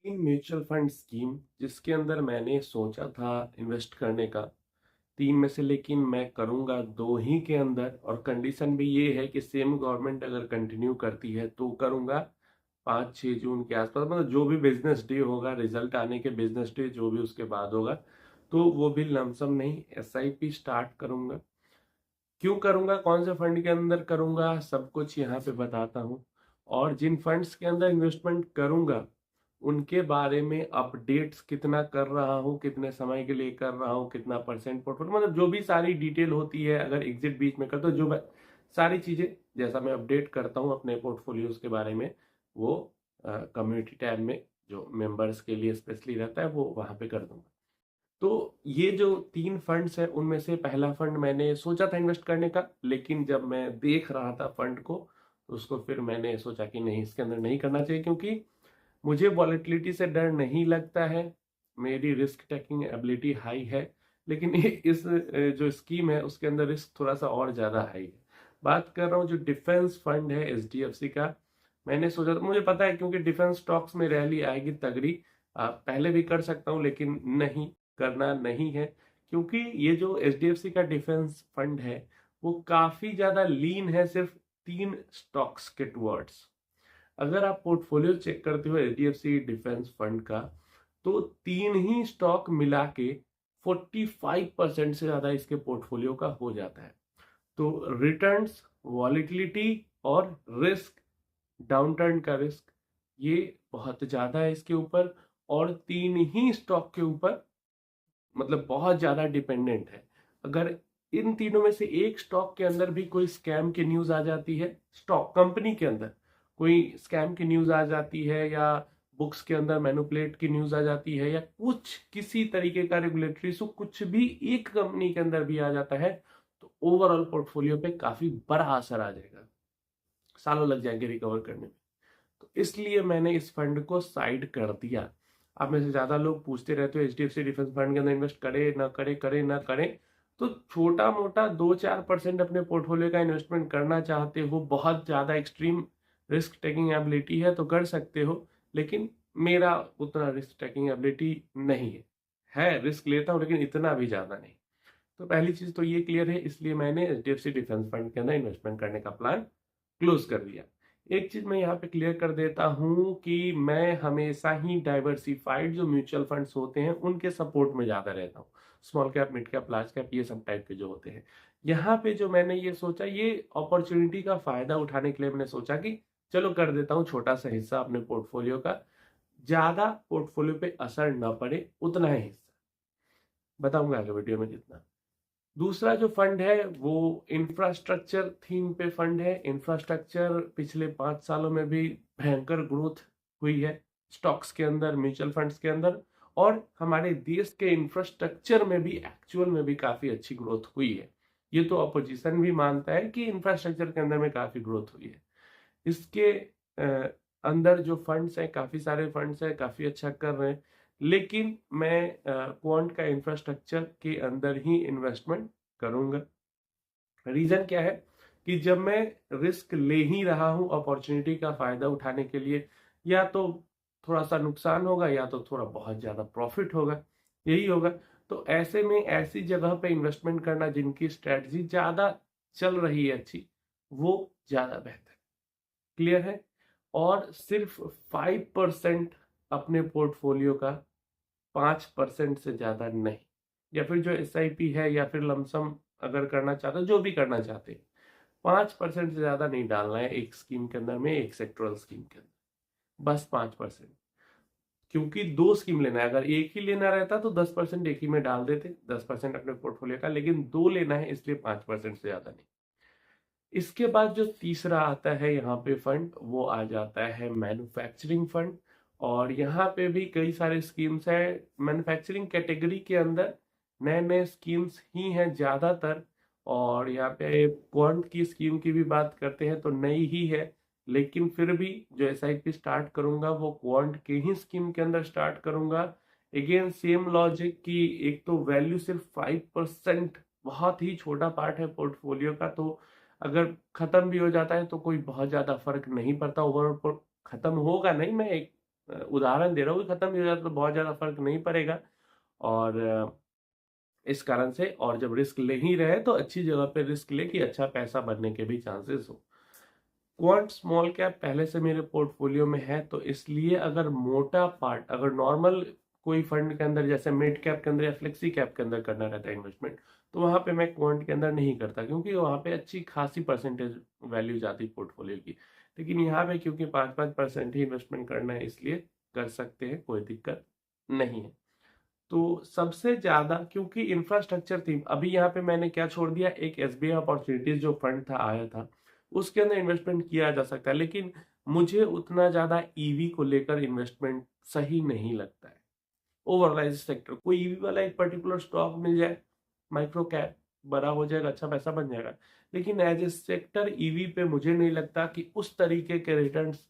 तीन mutual fund scheme जिसके अंदर मैंने सोचा था इन्वेस्ट करने का। तीन में से लेकिन मैं करूंगा दो ही के अंदर, और कंडीशन भी ये है कि सेम गवर्नमेंट अगर कंटिन्यू करती है तो करूंगा 5-6 जून के आसपास। मतलब जो भी बिजनेस डे होगा, रिजल्ट आने के बिजनेस डे जो भी उसके बाद होगा, तो वो भी लमसम नहीं, एसआईपी स्टार्ट करूंगा। क्यों करूंगा, कौन से फंड के अंदर करूंगा, सब कुछ यहाँ पे बताता हूँ। और जिन फंड्स के अंदर इन्वेस्टमेंट करूंगा उनके बारे में अपडेट्स कितना कर रहा हूँ, कितने समय के लिए कर रहा हूँ, कितना परसेंट पोर्टफोलियो, मतलब जो भी सारी डिटेल होती है। अगर एग्जिट बीच में कर तो जो सारी चीजें जैसा मैं अपडेट करता हूँ अपने पोर्टफोलियोज के बारे में, वो कम्युनिटी टैब में जो मेंबर्स के लिए स्पेशली रहता है वो वहां पे कर दूंगा। तो ये जो तीन फंड्स हैं उनमें से पहला फंड मैंने सोचा था इन्वेस्ट करने का, लेकिन जब मैं देख रहा था फंड को तो उसको फिर मैंने सोचा कि नहीं, इसके अंदर नहीं करना चाहिए, क्योंकि मुझे वॉलेटिलिटी से डर नहीं लगता है। मेरी रिस्क टेकिंग एबिलिटी हाई है, लेकिन इस जो स्कीम है उसके अंदर रिस्क थोड़ा सा और ज्यादा हाई है। बात कर रहा हूँ जो डिफेंस फंड है एचडीएफसी का। मैंने सोचा था, मुझे पता है क्योंकि डिफेंस स्टॉक्स में रैली आएगी तगड़ी। पहले भी कर सकता हूँ लेकिन नहीं, करना नहीं है। क्योंकि ये जो एचडीएफसी का डिफेंस फंड है वो काफी ज्यादा लीन है, सिर्फ तीन स्टॉक्स के टुवर्ड्स। अगर आप पोर्टफोलियो चेक करते हो एचडीएफसी डिफेंस फंड का, तो तीन ही स्टॉक मिला के 45% से ज्यादा इसके पोर्टफोलियो का हो जाता है। तो रिटर्न्स, वॉलिटिलिटी और रिस्क, डाउनटर्न का रिस्क, ये बहुत ज्यादा है इसके ऊपर। और तीन ही स्टॉक के ऊपर मतलब बहुत ज्यादा डिपेंडेंट है। अगर इन तीनों में से एक स्टॉक के अंदर भी कोई स्कैम की न्यूज आ जाती है, स्टॉक कंपनी के अंदर कोई स्कैम की न्यूज आ जाती है, या बुक्स के अंदर मैनिपुलेट की न्यूज आ जाती है, या कुछ किसी तरीके का रेगुलेटरी इशू कुछ भी एक कंपनी के अंदर भी आ जाता है, तो ओवरऑल पोर्टफोलियो पे काफी बड़ा असर आ जाएगा, सालों लग जाएंगे रिकवर करने में। तो इसलिए मैंने इस फंड को साइड कर दिया। आप में से ज्यादा लोग पूछते रहते हो एचडीएफसी डिफेंस फंड के अंदर इन्वेस्ट करे ना करे, करे ना करे। तो छोटा मोटा 2-4% अपने पोर्टफोलियो का इन्वेस्टमेंट करना चाहते हो, बहुत ज्यादा एक्सट्रीम रिस्क टेकिंग एबिलिटी है तो कर सकते हो। लेकिन मेरा उतना रिस्क टेकिंग एबिलिटी नहीं है रिस्क लेता हूँ लेकिन इतना भी ज्यादा नहीं। तो पहली चीज तो ये क्लियर है, इसलिए मैंने एचडीएफसी डिफेंस फंड के अंदर इन्वेस्टमेंट करने का प्लान क्लोज कर दिया। एक चीज मैं यहाँ पे क्लियर कर देता हूँ कि मैं हमेशा ही डाइवर्सिफाइड जो म्यूचुअल फंड्स होते हैं उनके सपोर्ट में ज्यादा रहता हूँ। Small cap, mid cap, large cap, ये सब टाइप के जो होते हैं। यहाँ पे जो मैंने ये सोचा, ये अपॉर्चुनिटी का फायदा उठाने के लिए मैंने सोचा कि चलो कर देता हूँ छोटा सा हिस्सा अपने पोर्टफोलियो का, ज्यादा पोर्टफोलियो पे असर ना पड़े उतना ही हिस्सा। बताऊंगा आगे वीडियो में जितना। दूसरा जो फंड है वो इंफ्रास्ट्रक्चर थीम पे फंड है। इंफ्रास्ट्रक्चर पिछले 5 सालों में भी भयंकर ग्रोथ हुई है स्टॉक्स के अंदर, म्यूचुअल फंड्स के अंदर। और हमारे देश के इंफ्रास्ट्रक्चर में भी एक्चुअल में भी काफी अच्छी ग्रोथ हुई है। ये तो अपोजिशन भी मानता है कि इंफ्रास्ट्रक्चर के अंदर में काफी ग्रोथ हुई है। इसके अंदर जो फंड्स हैं, काफी सारे फंड्स हैं, काफी अच्छा कर रहे हैं। लेकिन मैं क्वांट का इंफ्रास्ट्रक्चर के अंदर ही इन्वेस्टमेंट करूंगा। रीजन क्या है कि जब मैं रिस्क ले ही रहा हूं अपॉर्चुनिटी का फायदा उठाने के लिए, या तो थोड़ा सा नुकसान होगा या तो थोड़ा बहुत ज्यादा प्रॉफिट होगा, यही होगा। तो ऐसे में ऐसी जगह पे इन्वेस्टमेंट करना जिनकी स्ट्रेटजी ज्यादा चल रही है अच्छी, वो ज्यादा बेहतर। क्लियर है। और सिर्फ 5% अपने पोर्टफोलियो का, 5% से ज्यादा नहीं। या फिर जो एसआईपी है या फिर लमसम अगर करना चाहते हो, जो भी करना चाहते हैं, 5% से ज्यादा नहीं डालना है एक स्कीम के अंदर में, एक सेक्टोरल स्कीम के अंदर, बस 5%। क्योंकि दो स्कीम लेना है, अगर एक ही लेना रहता तो 10% एक ही में डाल देते, 10% अपने पोर्टफोलियो का, लेकिन दो लेना है इसलिए 5% से ज्यादा नहीं। इसके बाद जो तीसरा आता है यहाँ पे फंड, वो आ जाता है मैन्युफैक्चरिंग फंड। और यहाँ पे भी कई सारे स्कीम्स है मैन्युफैक्चरिंग कैटेगरी के अंदर, नए नए स्कीम्स ही हैं ज्यादातर। और यहाँ पे क्वांट की स्कीम की भी बात करते हैं तो नई ही है, लेकिन फिर भी जो एसआईपी स्टार्ट करूंगा वो क्वांट के ही स्कीम के अंदर स्टार्ट करूंगा। अगेन सेम लॉजिक की, एक तो वैल्यू सिर्फ 5%, बहुत ही छोटा पार्ट है पोर्टफोलियो का, तो अगर खत्म भी हो जाता है तो कोई बहुत ज्यादा फर्क नहीं पड़ता ओवरऑल। खत्म होगा नहीं, मैं एक उदाहरण दे रहा हूँ कि खत्म भी हो जाता तो बहुत ज़्यादा फर्क नहीं पड़ेगा। और इस कारण से, और जब रिस्क ले ही रहे तो अच्छी जगह पे रिस्क ले कि अच्छा पैसा बनने के भी चांसेस हो। क्वांट स्मॉल कैप पहले से मेरे पोर्टफोलियो में है, तो इसलिए अगर मोटा पार्ट, अगर नॉर्मल कोई फंड के अंदर जैसे मिड कैप के अंदर या फ्लेक्सी कैप के अंदर करना रहता है इन्वेस्टमेंट, तो वहां पे मैं क्वांट के अंदर नहीं करता, क्योंकि वहां पे अच्छी खासी परसेंटेज वैल्यू जाती पोर्टफोलियो की। लेकिन यहाँ पे क्योंकि 5-5% ही इन्वेस्टमेंट करना है, इसलिए कर सकते हैं, कोई दिक्कत नहीं है। तो सबसे ज्यादा क्योंकि इंफ्रास्ट्रक्चर थी, अभी यहाँ पे मैंने क्या छोड़ दिया, एक एसबीआई अपॉर्चुनिटीज जो फंड था आया था, उसके अंदर इन्वेस्टमेंट किया जा सकता है, लेकिन मुझे उतना ज्यादा ईवी को लेकर इन्वेस्टमेंट सही नहीं लगता है। ओवरऑल सेक्टर कोई ईवी वाला एक पर्टिकुलर स्टॉक मिल जाए, माइक्रो कैप, बड़ा हो जाएगा, अच्छा पैसा बन जाएगा, लेकिन एज ए सेक्टर ईवी पे मुझे नहीं लगता कि उस तरीके के रिटर्न्स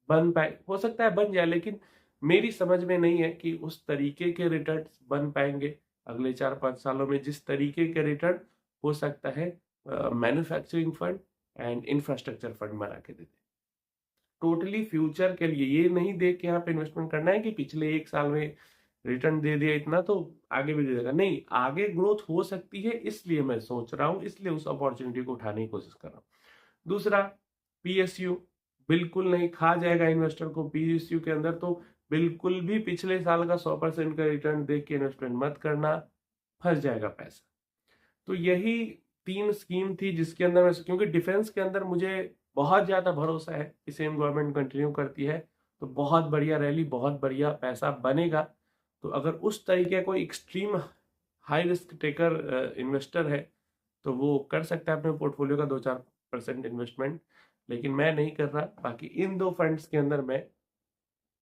बन पाए। हो सकता है बन जाए, लेकिन मेरी समझ में नहीं है कि उस तरीके के रिटर्न्स बन पाएंगे अगले 4-5 सालों में, जिस तरीके के रिटर्न हो सकता है manufacturing fund and infrastructure fund बना के देते। टोटली फ्यूचर के लिए ये नहीं देख के यहाँ पे इन्वेस्टमेंट करना है कि पिछले 1 साल में रिटर्न दे दिया इतना तो आगे भी दे देगा, नहीं, आगे ग्रोथ हो सकती है, इसलिए मैं सोच रहा हूँ, इसलिए उस अपॉर्चुनिटी को उठाने की कोशिश कर रहा हूँ। दूसरा, पीएसयू बिल्कुल नहीं, खा जाएगा इन्वेस्टर को पीएसयू के अंदर, तो बिल्कुल भी पिछले साल का 100% का रिटर्न देख के इन्वेस्टमेंट मत करना, फंस जाएगा पैसा। तो यही 3 स्कीम थी जिसके अंदर मैं, क्योंकि डिफेंस के अंदर मुझे बहुत ज्यादा भरोसा है कि सेम गवर्नमेंट कंटिन्यू करती है, तो बहुत बढ़िया रैली, बहुत बढ़िया पैसा बनेगा। तो अगर उस तरीके कोई extreme high risk taker investor है, तो वो कर सकता है अपने पोर्टफोलियो का 2-4% इन्वेस्टमेंट, लेकिन मैं नहीं कर रहा। बाकी इन 2 फंड्स के अंदर मैं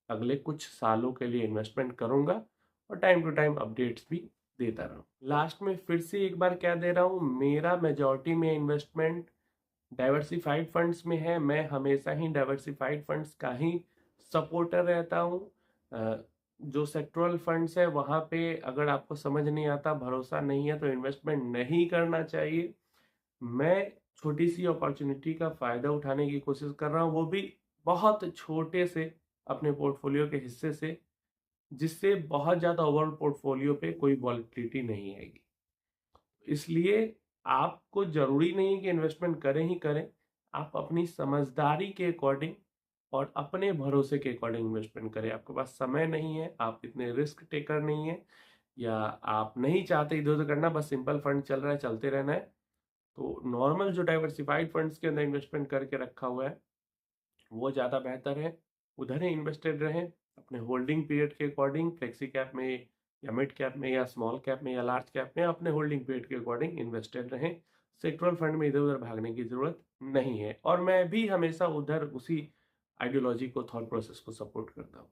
अगले कुछ सालों के लिए इन्वेस्टमेंट करूंगा और टाइम टू टाइम अपडेट्स भी देता रहूं। लास्ट में फिर से एक बार क्या दे रहा हूं, मेरा मेजॉरिटी में इन्वेस्टमेंट डाइवर्सिफाइड फंड्स में है। मैं हमेशा ही डाइवर्सिफाइड फंड्स का ही सपोर्टर रहता हूँ। जो सेक्टरल फंड्स है वहाँ पे अगर आपको समझ नहीं आता, भरोसा नहीं है, तो इन्वेस्टमेंट नहीं करना चाहिए। मैं छोटी सी अपॉर्चुनिटी का फायदा उठाने की कोशिश कर रहा हूँ, वो भी बहुत छोटे से अपने पोर्टफोलियो के हिस्से से, जिससे बहुत ज्यादा ओवरऑल पोर्टफोलियो पे कोई वॉलिटिलिटी नहीं आएगी। इसलिए आपको जरूरी नहीं कि इन्वेस्टमेंट करें ही करें, आप अपनी समझदारी के अकॉर्डिंग और अपने भरोसे के अकॉर्डिंग इन्वेस्टमेंट करें। आपके पास समय नहीं है, आप इतने रिस्क टेकर नहीं है, या आप नहीं चाहते इधर उधर करना, बस सिंपल फंड चल रहा है, चलते रहना है, तो नॉर्मल जो डाइवर्सिफाइड फंड्स के अंदर इन्वेस्टमेंट करके रखा हुआ है वो ज़्यादा बेहतर है। उधर ही इन्वेस्टेड रहें अपने होल्डिंग पीरियड के अकॉर्डिंग, फ्लेक्सी कैप में या मिड कैप में या स्मॉल कैप में या लार्ज कैप में, अपने होल्डिंग पीरियड के अकॉर्डिंग इन्वेस्टेड रहें। सेक्टरल फंड में इधर उधर भागने की जरूरत नहीं है, और मैं भी हमेशा उधर उसी आइडियोलॉजी को, थॉट प्रोसेस को सपोर्ट करता हूँ।